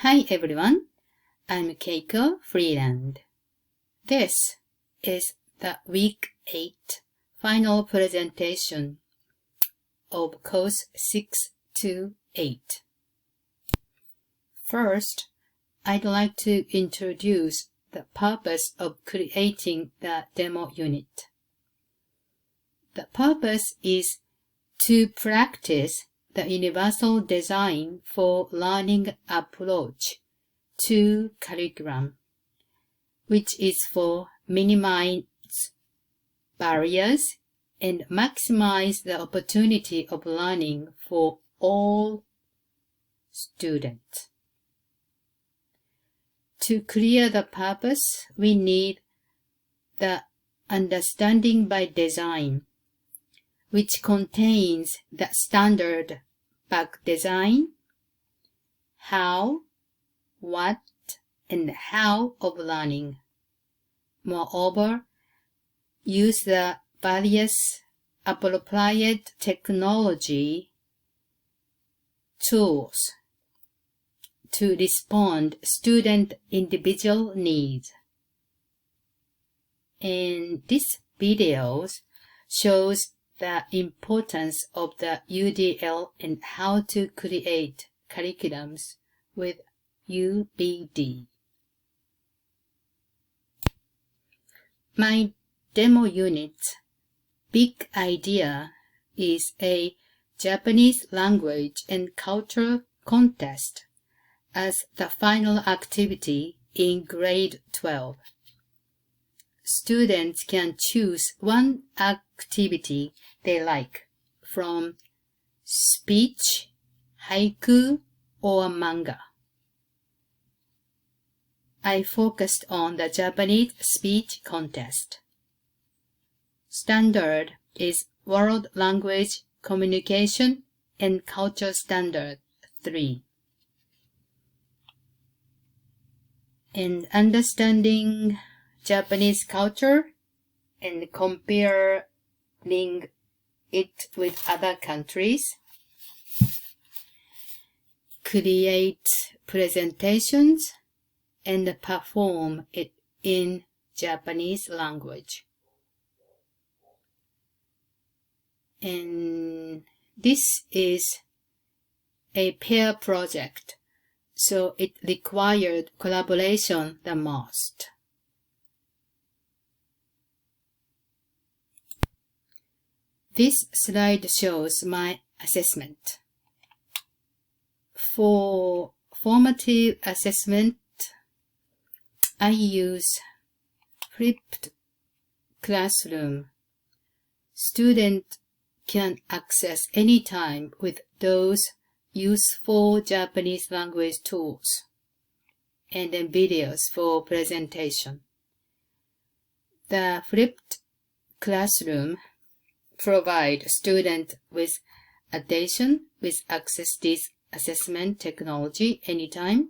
Hi everyone, I'm Keiko Freeland. This is the Week 8 final presentation of Course 6 to 8. First, I'd like to introduce the purpose of creating the demo unit. The purpose is to practice the universal design for learning approach to curriculum, which is for minimize barriers and maximize the opportunity of learning for all students. To clear the purpose, we need the understanding by design, which contains the standard back design, how, what, and how of learning. Moreover, use the various appropriate technology tools to respond student individual needs. And this video shows the importance of the UDL and how to create curriculums with UBD. My demo unit's big idea is a Japanese language and culture contest as the final activity in grade 12. Students can choose one activity they like from speech, haiku, or manga. I focused on the Japanese speech contest. Standard is World Language Communication and Culture Standard 3. And understanding Japanese culture and comparing it with other countries. Create presentations and perform it in Japanese language. And this is a pair project, so it required collaboration the most. This slide shows my assessment. For formative assessment, I use flipped classroom. Students can access anytime with those useful Japanese language tools and then videos for presentation. The flipped classroom provide students with attention with access this assessment technology anytime.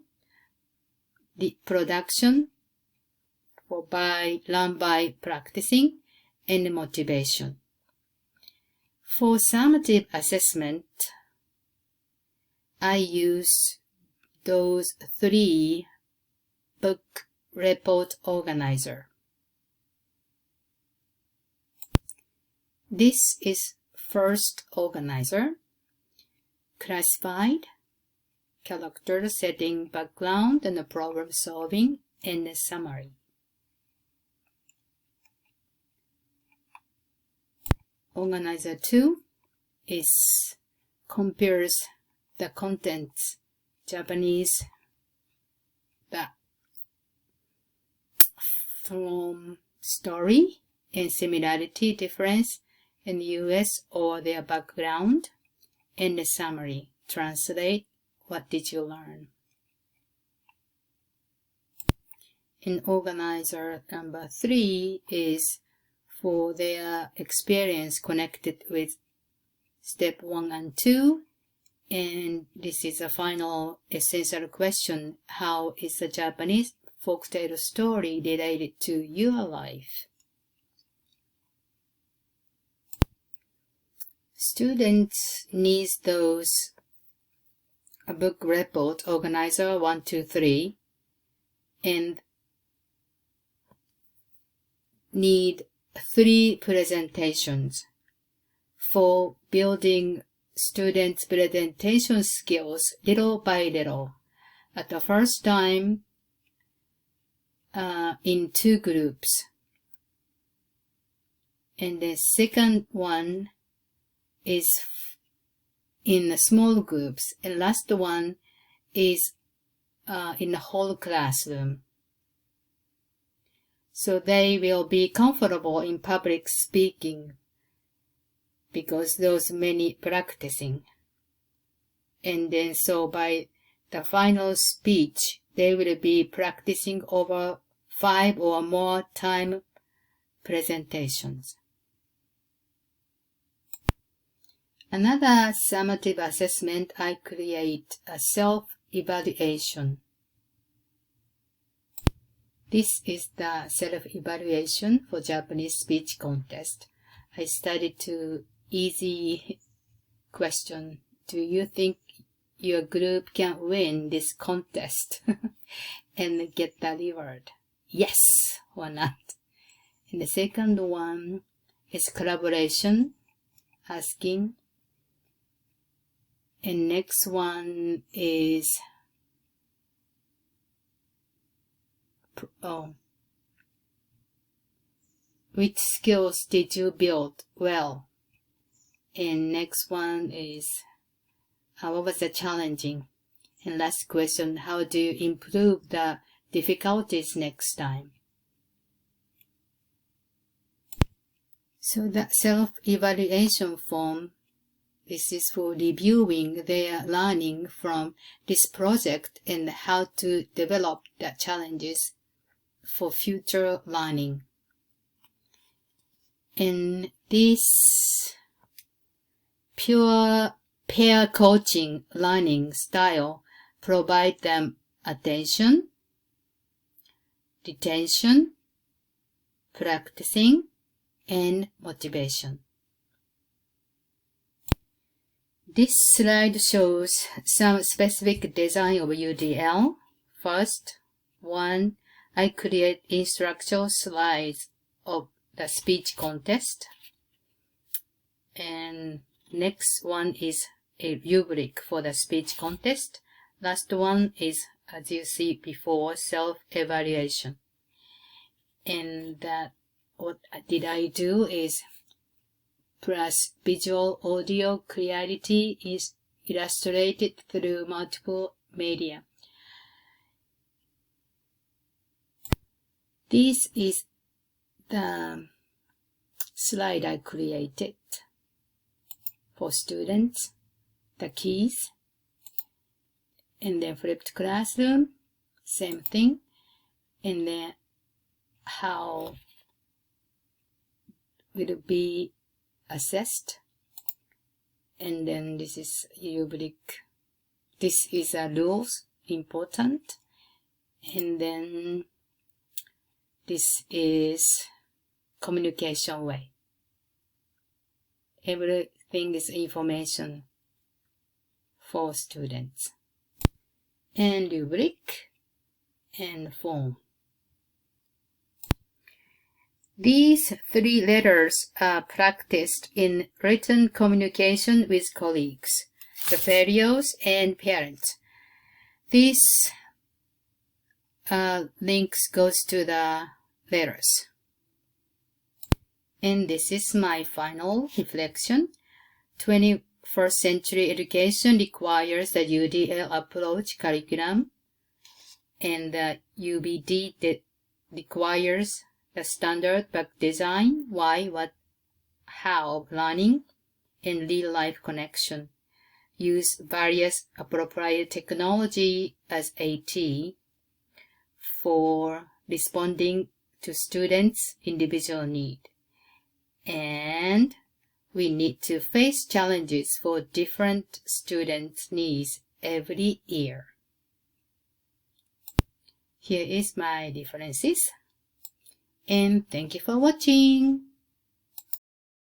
The production learn by practicing and motivation. For summative assessment, I use those 3 book report organizer. This is first organizer, classified, character setting, background, and problem solving, and summary. Organizer 2 compares the contents, Japanese, from story and similarity difference in US or their background, and the summary, translate what did you learn. And organizer number 3 is for their experience connected with step 1 and 2. And this is a final essential question. How is the Japanese folktale story related to your life? Students need those a book report, organizer 1, 2, 3, and need 3 presentations for building students' presentation skills little by little. At the first time, in 2 groups. And the second one is in small groups. And last one is in the whole classroom. So they will be comfortable in public speaking because there's many practicing. And then so by the final speech, they will be practicing over 5 or more time presentations. Another summative assessment, I create a self-evaluation. This is the self-evaluation for Japanese speech contest. I studied 2 easy question. Do you think your group can win this contest and get the reward? Yes or not? And the second one is collaboration, asking. And next one is which skills did you build well? And next one is what was the challenging? And last question, how do you improve the difficulties next time? So the self-evaluation form, this is for reviewing their learning from this project and how to develop the challenges for future learning. And this pure pair coaching learning style provide them attention, retention, practicing, and motivation. This slide shows some specific design of UDL. First, one, I create instructional slides of the speech contest. And next one is a rubric for the speech contest. Last one is, as you see before, self-evaluation. And what did I do is plus visual audio clarity is illustrated through multiple media. This is the slide I created for students, the keys, and then flipped classroom, same thing, and then how will be assessed, and then this is rubric. This is a rules important, and then this is communication way. Everything is information for students, and rubric and form. These 3 letters are practiced in written communication with colleagues, the various and parents. This links goes to the letters. And this is my final reflection. 21st century education requires the UDL approach curriculum, and the UBD that requires the standard book design, why, what, how of learning, and real-life connection. Use various appropriate technology as AT for responding to students' individual need. And we need to face challenges for different students' needs every year. Here is my references. And thank you for watching.